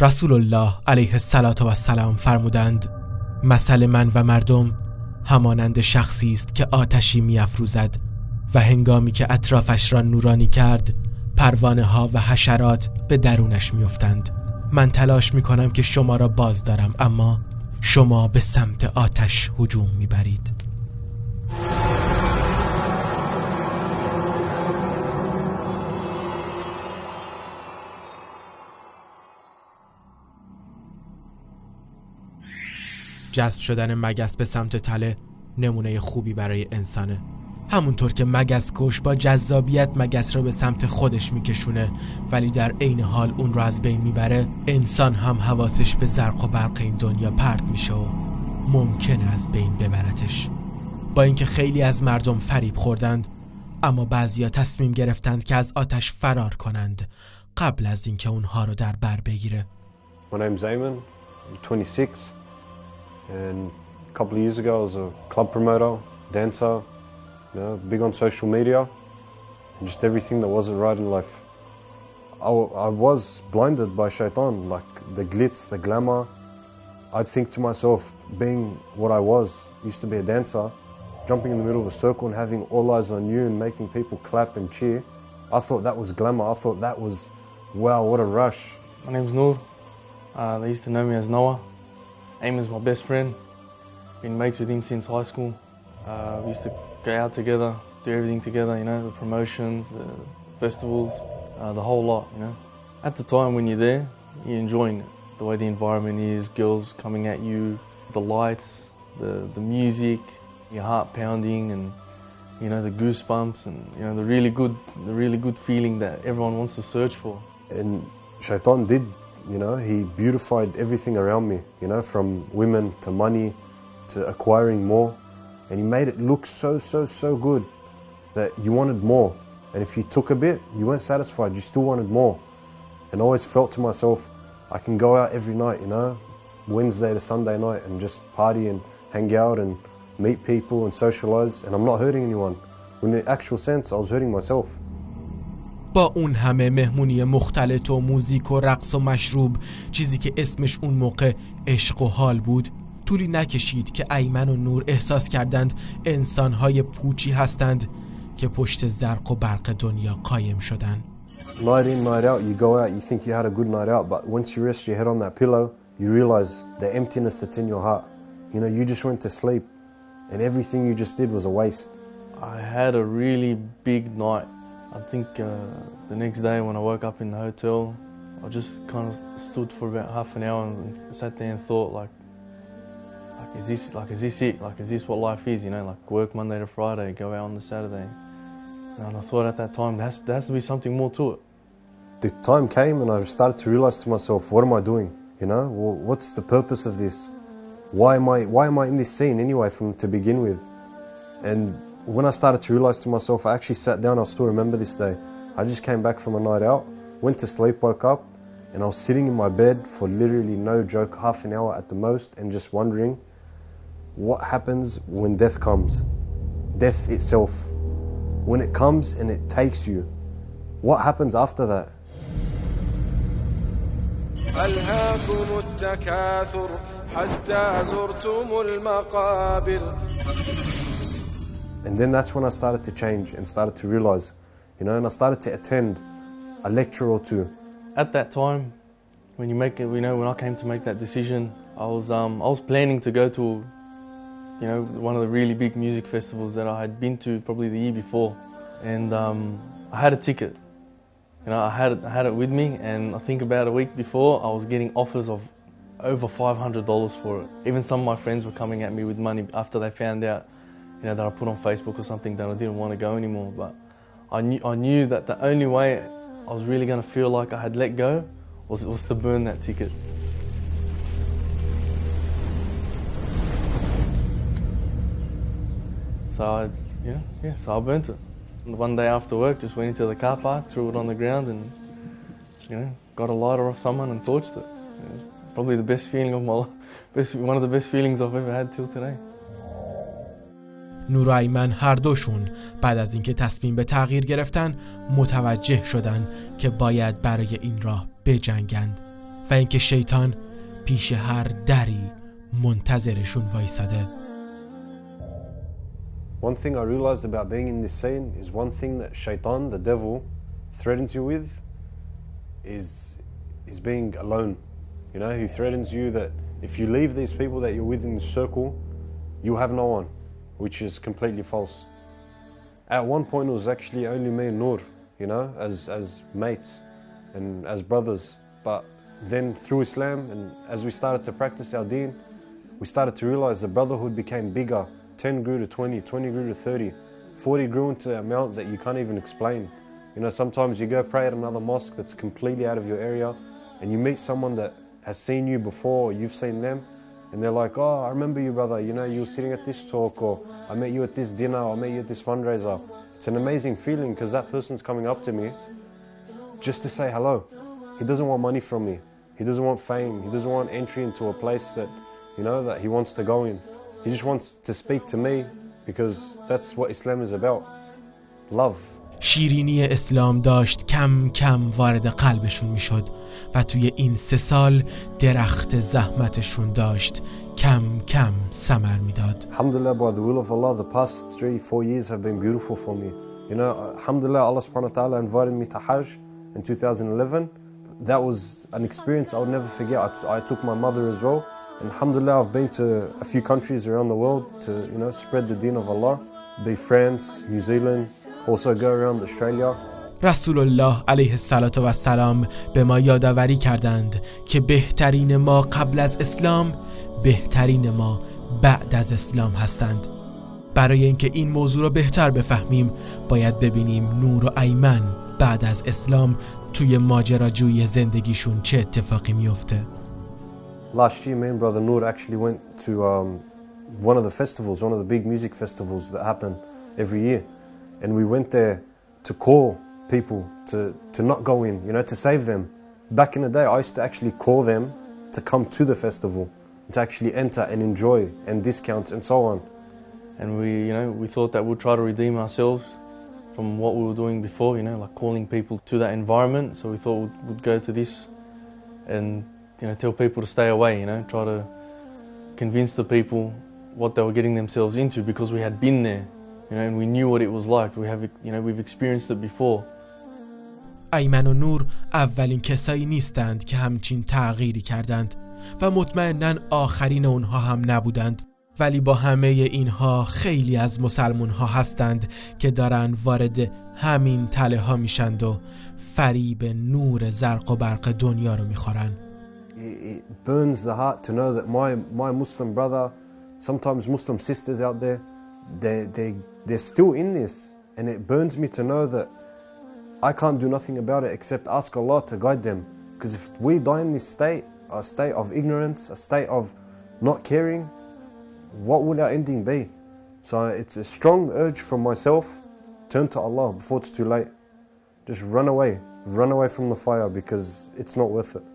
رسول الله علیه السلام فرمودند مثل من و مردم همانند شخصی است که آتشی می‌افروزد و هنگامی که اطرافش را نورانی کرد پروانه ها و حشرات به درونش می‌افتند. من تلاش می‌کنم که شما را باز دارم، اما شما به سمت آتش هجوم می‌برید. جذب شدن مگس به سمت تله نمونه خوبی برای انسانه. همونطور که مگس کش با جذابیت مگس را به سمت خودش میکشونه ولی در عین حال اون رو از بین میبره، انسان هم حواسش به زرق و برق این دنیا پرت میشه و ممکنه از بین ببرتش. با اینکه خیلی از مردم فریب خوردند، اما بعضیا تصمیم گرفتند که از آتش فرار کنند قبل از اینکه اونها رو در بر بگیره. My name's Eamon, I'm 26. And a couple of years ago I was a club promoter, dancer, you know, big on social media, and just everything that wasn't right in life. I was blinded by shaitan, like the glitz, the glamour. I'd think to myself, being what I was, used to be a dancer, jumping in the middle of a circle and having all eyes on you and making people clap and cheer. I thought that was glamour. I thought that was, wow, what a rush. My name's Noor. They used to know me as Noah. Eamon's my best friend. Been mates with him since high school. We used to go out together, do everything together, you know, the promotions, the festivals, the whole lot, you know. At the time when you're there, you're enjoying it. The way the environment is, girls coming at you, the lights, the music, your heart pounding and, you know, the goosebumps and, you know, the really good feeling that everyone wants to search for. And shaitan did, you know, he beautified everything around me, you know, from women to money to acquiring more. And he made it look so good that you wanted more. And if you took a bit, you weren't satisfied, you still wanted more. And I always felt to myself, I can go out every night, you know, Wednesday to Sunday night and just party and hang out and meet people and socialize. And I'm not hurting anyone. In the actual sense, I was hurting myself. با اون همه مهمونی مختلط و موزیک و رقص و مشروب، چیزی که اسمش اون موقع عشق و حال بود، طولی نکشید که ایمن و نور احساس کردند انسان‌های پوچی هستند که پشت زرق و برق دنیا قایم شدن. Night in, night out, you go out, you think you had a good night out, but once you rest your head on that pillow, you realize the emptiness that's in your heart. You know, you just went to sleep and everything you just did was a waste. I had a really big night. I think the next day when I woke up in the hotel, I just kind of stood for about half an hour and sat there and thought, is this it? Like, is this what life is? You know, like work Monday to Friday, go out on the Saturday. And I thought at that time, there has to be something more to it. The time came and I started to realize to myself, what am I doing? You know, well, what's the purpose of this? Why am I in this scene anyway to begin with? And when I started to realize to myself, I actually sat down, I still remember this day. I just came back from a night out, went to sleep, woke up, and I was sitting in my bed for literally, no joke, half an hour at the most, and just wondering what happens when death comes. Death itself. When it comes and it takes you, what happens after that? ألهاكم التكاثر حتى زرتم المقابر. And then that's when I started to change and started to realize, you know, and I started to attend a lecture or two. At that time, when when I came to make that decision, I was planning to go to, you know, one of the really big music festivals that I had been to probably the year before, and I had a ticket. You know, I had it with me, and I think about a week before, I was getting offers of over $500 for it. Even some of my friends were coming at me with money after they found out, you know, that I put on Facebook or something that I didn't want to go anymore. But I knew that the only way I was really going to feel like I had let go was to burn that ticket. So I burnt it. And one day after work, just went into the car park, threw it on the ground, and, you know, got a lighter off someone and torched it. It was probably the best feeling of my life, one of the best feelings I've ever had till today. نور و ایمن هر دوشون بعد از اینکه تصمیم به تغییر گرفتن متوجه شدن که باید برای این راه بجنگن و اینکه شیطان پیش هر دری منتظرشون وایساده. One thing I realized about being in this scene is one thing that shaitan, the devil, threatens you with is being alone. You know, he threatens you that if you leave these people that you're with in the circle, you have no one, which is completely false. At one point it was actually only me and Noor, you know, as mates and as brothers. But then through Islam and as we started to practice our deen, we started to realize the brotherhood became bigger. 10 grew to 20, 20 grew to 30, 40 grew into an amount that you can't even explain. You know, sometimes you go pray at another mosque that's completely out of your area and you meet someone that has seen you before, or you've seen them, and they're like, oh, I remember you, brother, you know, you were sitting at this talk, or I met you at this dinner, or I met you at this fundraiser. It's an amazing feeling because that person's coming up to me just to say hello. He doesn't want money from me. He doesn't want fame. He doesn't want entry into a place that, you know, that he wants to go in. He just wants to speak to me because that's what Islam is about. Love. شیرینی اسلام داشت کم کم وارد قلبشون میشد و توی این 3 سال درخت زحمتشون داشت کم کم ثمر میداد. Alhamdulillah, by the will of Allah, the past 3-4 years have been beautiful for me. You know, alhamdulillah, Allah subhanahu wa ta'ala invited me to Hajj in 2011. That was an experience I would never forget. I took my mother as well. And alhamdulillah, I've been to a few countries around the world to, you know, spread the deen of Allah. Be France, New Zealand, also go around Australia. رسول الله علیه السلام به ما یادآوری کردند که بهترین ما قبل از اسلام بهترین ما بعد از اسلام هستند. برای اینکه این موضوع رو بهتر بفهمیم باید ببینیم نور و ایمن بعد از اسلام توی ماجراجویی زندگیشون چه اتفاقی میفته. Last year, me and brother Noor actually went to one of the festivals, one of the big music festivals that happen every year. And we went there to call people to not go in, you know, to save them. Back in the day, I used to actually call them to come to the festival, to actually enter and enjoy and discounts and so on. And we thought that we'd try to redeem ourselves from what we were doing before, you know, like calling people to that environment. So we thought we'd go to this and, you know, tell people to stay away, you know, try to convince the people what they were getting themselves into because we had been there. You know, and we knew what it was like. We've experienced it before. ایمن و نور اولین کسایی نیستند که همچین تغییری کردند و مطمئناً آخرین اونها هم نبودند، ولی با همه اینها خیلی از مسلمان ها هستند که دارن وارد همین تله ها میشند و فریب نور زرق و برق دنیا رو میخورن. It burns the heart to know that my Muslim brother, sometimes Muslim sisters out there, they're still in this, and it burns me to know that I can't do nothing about it except ask Allah to guide them. Because if we die in this state, a state of ignorance, a state of not caring, what will our ending be? So it's a strong urge from myself, turn to Allah before it's too late. Just run away from the fire because it's not worth it.